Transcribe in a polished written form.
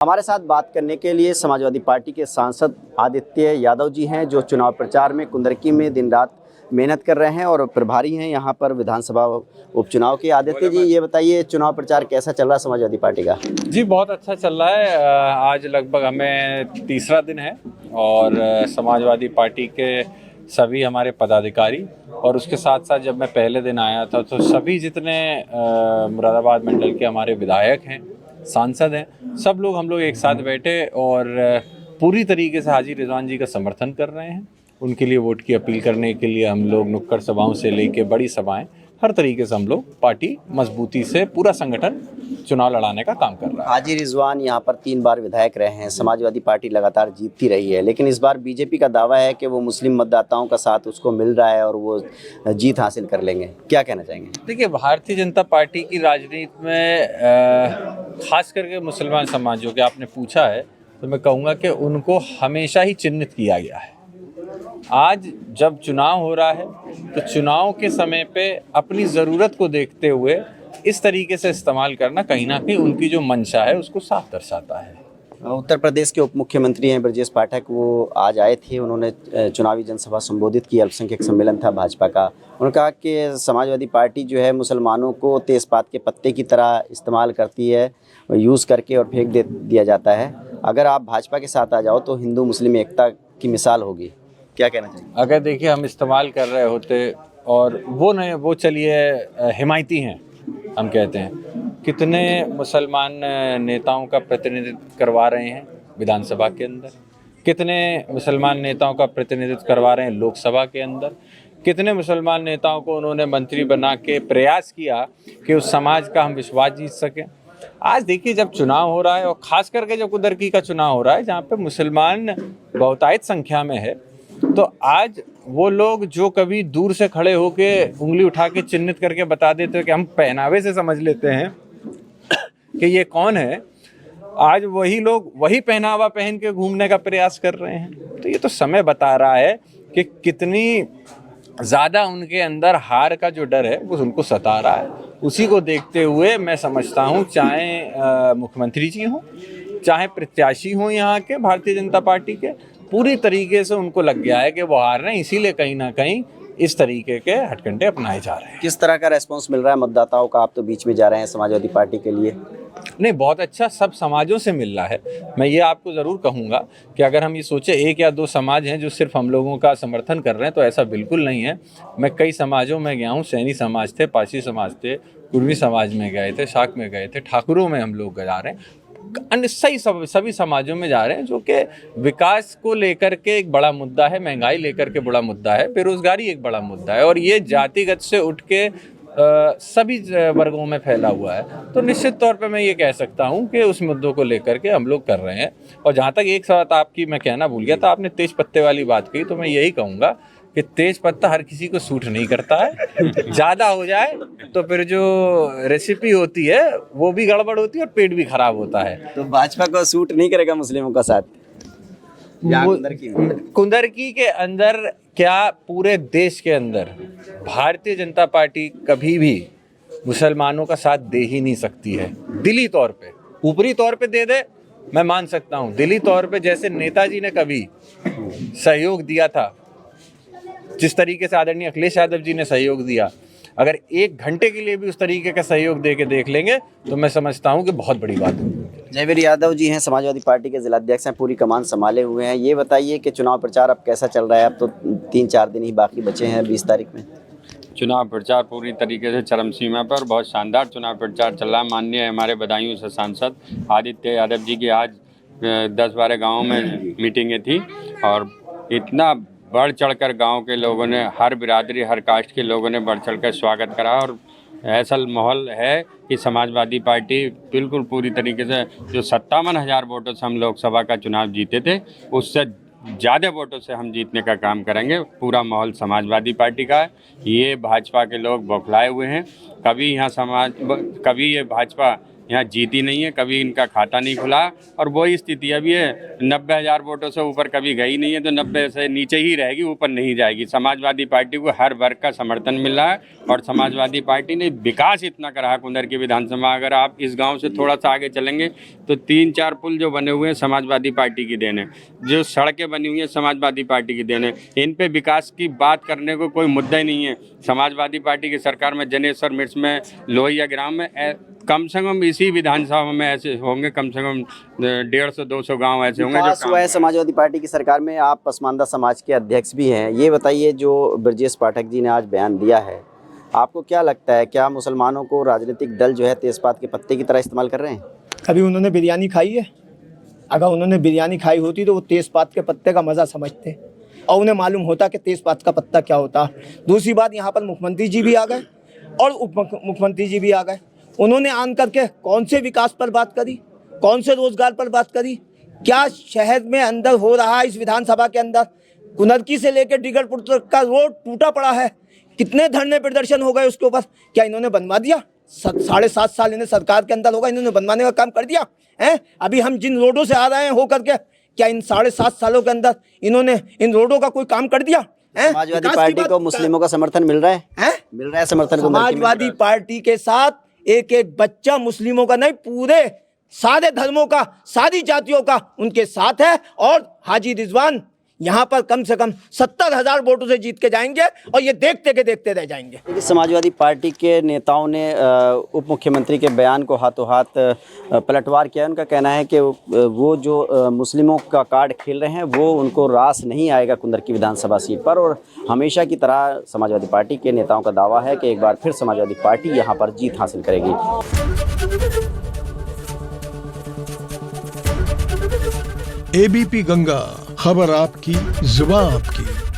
हमारे साथ बात करने के लिए समाजवादी पार्टी के सांसद आदित्य यादव जी हैं, जो चुनाव प्रचार में कुंदरकी में दिन रात मेहनत कर रहे हैं और प्रभारी हैं यहाँ पर विधानसभा उपचुनाव के। आदित्य जी, ये बताइए, चुनाव प्रचार कैसा चल रहा है समाजवादी पार्टी का? जी, बहुत अच्छा चल रहा है। आज लगभग हमें तीसरा दिन है और समाजवादी पार्टी के सभी हमारे पदाधिकारी और उसके साथ साथ जब मैं पहले दिन आया था तो सभी जितने मुरादाबाद मंडल के हमारे विधायक हैं, सांसद हैं, सब लोग हम लोग एक साथ बैठे और पूरी तरीके से हाजी रिजवान जी का समर्थन कर रहे हैं। उनके लिए वोट की अपील करने के लिए हम लोग नुक्कड़ सभाओं से लेके बड़ी सभाएं, हर तरीके से हम लोग पार्टी मजबूती से पूरा संगठन चुनाव लड़ाने का काम कर रहा है। हाजी रिजवान यहाँ पर 3 बार विधायक रहे हैं। समाजवादी पार्टी लगातार जीतती रही है, लेकिन इस बार बीजेपी का दावा है कि वो मुस्लिम मतदाताओं का साथ उसको मिल रहा है और वो जीत हासिल कर लेंगे। क्या कहना चाहेंगे? देखिए, भारतीय जनता पार्टी की राजनीति में खास करके मुसलमान समाजों के आपने पूछा है तो मैं कहूँगा कि उनको हमेशा ही चिन्हित किया गया है। आज जब चुनाव हो रहा है तो चुनाव के समय पे अपनी ज़रूरत को देखते हुए इस तरीके से इस्तेमाल करना कहीं ना कहीं उनकी जो मंशा है उसको साफ दर्शाता है। उत्तर प्रदेश के उप मुख्यमंत्री हैं ब्रजेश पाठक, वो आज आए थे। उन्होंने चुनावी जनसभा संबोधित की। अल्पसंख्यक सम्मेलन था भाजपा का। उन्होंने कहा कि समाजवादी पार्टी जो है मुसलमानों को तेज़पात के पत्ते की तरह इस्तेमाल करती है, यूज़ करके और फेंक दिया जाता है। अगर आप भाजपा के साथ आ जाओ तो हिंदू मुस्लिम एकता की मिसाल होगी। क्या कहना चाहिए? अगर देखिए हम इस्तेमाल कर रहे होते और वो नहीं, वो चलिए हिमायती हैं, हम कहते हैं, कितने मुसलमान नेताओं का प्रतिनिधित्व करवा रहे हैं विधानसभा के अंदर, कितने मुसलमान नेताओं का प्रतिनिधित्व करवा रहे हैं लोकसभा के अंदर, कितने मुसलमान नेताओं को उन्होंने मंत्री बना के प्रयास किया कि उस समाज का हम विश्वास जीत सकें। आज देखिए, जब चुनाव हो रहा है और ख़ास करके जब कुंदरकी का चुनाव हो रहा है जहाँ पे मुसलमान बहुतायत संख्या में है, तो आज वो लोग जो कभी दूर से खड़े होके उंगली उठा के चिन्हित करके बता देते हैं कि हम पहनावे से समझ लेते हैं कि ये कौन है, आज वही लोग वही पहनावा पहन के घूमने का प्रयास कर रहे हैं। तो ये तो समय बता रहा है कि कितनी ज़्यादा उनके अंदर हार का जो डर है वो उनको सता रहा है। उसी को देखते हुए मैं समझता हूँ, चाहे मुख्यमंत्री जी हों, चाहे प्रत्याशी हों यहाँ के भारतीय जनता पार्टी के, पूरी तरीके से उनको लग गया है कि वो हार रहे हैं, इसीलिए कहीं ना कहीं इस तरीके के हथकंडे अपनाए जा रहे हैं। किस तरह का रेस्पॉन्स मिल रहा है मतदाताओं का? आप तो बीच में जा रहे हैं समाजवादी पार्टी के लिए। नहीं, बहुत अच्छा सब समाजों से मिल रहा है। मैं ये आपको ज़रूर कहूँगा कि अगर हम ये सोचे 1 या 2 समाज हैं जो सिर्फ हम लोगों का समर्थन कर रहे हैं, तो ऐसा बिल्कुल नहीं है। मैं कई समाजों में गया हूँ। सैनी समाज थे, पारसी समाज थे, कुर्मी समाज में गए थे, शाक में गए थे, ठाकुरों में हम लोग जा रहे हैं, अन्य सभी समाजों में जा रहे हैं, जो कि विकास को लेकर के एक बड़ा मुद्दा है, महंगाई लेकर के बड़ा मुद्दा है, बेरोजगारी एक बड़ा मुद्दा है और ये जातिगत से उठ के सभी वर्गों में फैला हुआ है। तो निश्चित तौर पे मैं ये कह सकता हूँ कि उस मुद्दों को लेकर के हम लोग कर रहे हैं। और जहाँ तक एक बात आपकी मैं कहना भूल गया था, आपने तेज पत्ते वाली बात कही, तो मैं यही कहूँगा कि तेज पत्ता हर किसी को सूट नहीं करता है। ज़्यादा हो जाए तो फिर जो रेसिपी होती है वो भी गड़बड़ होती है और पेट भी खराब होता है। तो भाजपा को सूट नहीं करेगा मुस्लिमों का साथ? कुंदरकी के अंदर क्या, पूरे देश के अंदर भारतीय जनता पार्टी कभी भी मुसलमानों का साथ दे ही नहीं सकती है। दिली तौर पे, ऊपरी तौर पे दे दे मैं मान सकता हूँ, दिली तौर पे जैसे नेताजी ने कभी सहयोग दिया था, जिस तरीके से आदरणीय अखिलेश यादव जी ने सहयोग दिया, अगर 1 घंटे के लिए भी उस तरीके का सहयोग दे के देख लेंगे तो मैं समझता हूँ कि बहुत बड़ी बात होगी। जयवीर यादव जी हैं, समाजवादी पार्टी के जिलाध्यक्ष हैं, पूरी कमान संभाले हुए हैं। ये बताइए कि चुनाव प्रचार अब कैसा चल रहा है? अब तो 3-4 दिन ही बाकी बचे हैं 20 तारीख में। चुनाव प्रचार पूरी तरीके से चरम सीमा पर बहुत शानदार चुनाव प्रचार चल रहा है। माननीय हमारे बदायूं से सांसद आदित्य यादव जी की आज 10-12 गाँवों में मीटिंगें थी और इतना बढ़ चढ़कर गांव के लोगों ने, हर बिरादरी हर कास्ट के लोगों ने बढ़ चढ़कर स्वागत करा और ऐसा माहौल है कि समाजवादी पार्टी बिल्कुल पूरी तरीके से, जो 57,000 वोटों से हम लोकसभा का चुनाव जीते थे, उससे ज़्यादा वोटों से हम जीतने का काम करेंगे। पूरा माहौल समाजवादी पार्टी का है। ये भाजपा के लोग बौखलाए हुए हैं। कभी ये भाजपा यहाँ जीती नहीं है, कभी इनका खाता नहीं खुला और वही स्थिति अभी है। 90,000 वोटों से ऊपर कभी गई नहीं है, तो 90 से नीचे ही रहेगी, ऊपर नहीं जाएगी। समाजवादी पार्टी को हर वर्ग का समर्थन मिल रहा है और समाजवादी पार्टी ने विकास इतना करा है कुंदर की विधानसभा। अगर आप इस गाँव से थोड़ा सा आगे चलेंगे तो 3-4 पुल जो बने हुए हैं समाजवादी पार्टी की देन है, जो सड़कें बनी हुई हैं समाजवादी पार्टी की देन है। इन पे विकास की बात करने को कोई मुद्दा ही नहीं है। समाजवादी पार्टी की सरकार में जनेश्वर मिर्च में, लोहिया ग्राम में कम से कम इसी विधानसभा में ऐसे होंगे, कम से कम 150-200 गांव ऐसे होंगे विकास हुआ है समाजवादी पार्टी की सरकार में। आप पसमानदा समाज के अध्यक्ष भी हैं, ये बताइए जो ब्रजेश पाठक जी ने आज बयान दिया है, आपको क्या लगता है, क्या मुसलमानों को राजनीतिक दल जो है तेजपात के पत्ते की तरह इस्तेमाल कर रहे हैं? कभी उन्होंने बिरयानी खाई है? अगर उन्होंने बिरयानी खाई होती तो वो तेज़पात के पत्ते का मज़ा समझते और उन्हें मालूम होता कि तेज़पात का पत्ता क्या होता। दूसरी बात, यहाँ पर मुख्यमंत्री जी भी आ गए और उप मुख्यमंत्री जी भी आ गए। उन्होंने आन करके कौन से विकास पर बात करी, कौन से रोजगार पर बात करी? क्या शहर में अंदर हो रहा है? इस विधानसभा के अंदर कुनरकी से लेकर डिगरपुर तक का रोड टूटा पड़ा है, कितने धरने प्रदर्शन हो गए उसके ऊपर। क्या इन्होंने बनवा दिया? 7.5 साल इन्हें सरकार के अंदर होगा, इन्होंने बनवाने का काम कर दिया है? अभी हम जिन रोडों से आ रहे हैं हो करके, क्या इन 7.5 सालों के अंदर इन्होंने इन रोडों का कोई काम कर दिया? समाजवादी पार्टी को मुस्लिमों का समर्थन मिल रहा है? मिल रहा है समर्थन? समाजवादी पार्टी के साथ एक एक बच्चा मुस्लिमों का नहीं, पूरे सारे धर्मों का, सारी जातियों का उनके साथ है। और हाजी रिजवान यहाँ पर कम से कम 70,000 वोटों से जीत के जाएंगे और ये देखते के देखते रह जाएंगे। देखिए, समाजवादी पार्टी के नेताओं ने उप मुख्यमंत्री के बयान को हाथों हाथ पलटवार किया। उनका कहना है कि वो जो मुस्लिमों का कार्ड खेल रहे हैं वो उनको रास नहीं आएगा कुंदर की विधानसभा सीट पर। और हमेशा की तरह समाजवादी पार्टी के नेताओं का दावा है कि एक बार फिर समाजवादी पार्टी यहाँ पर जीत हासिल करेगी। एबीपी गंगा, खबर आपकी, जुबान आपकी।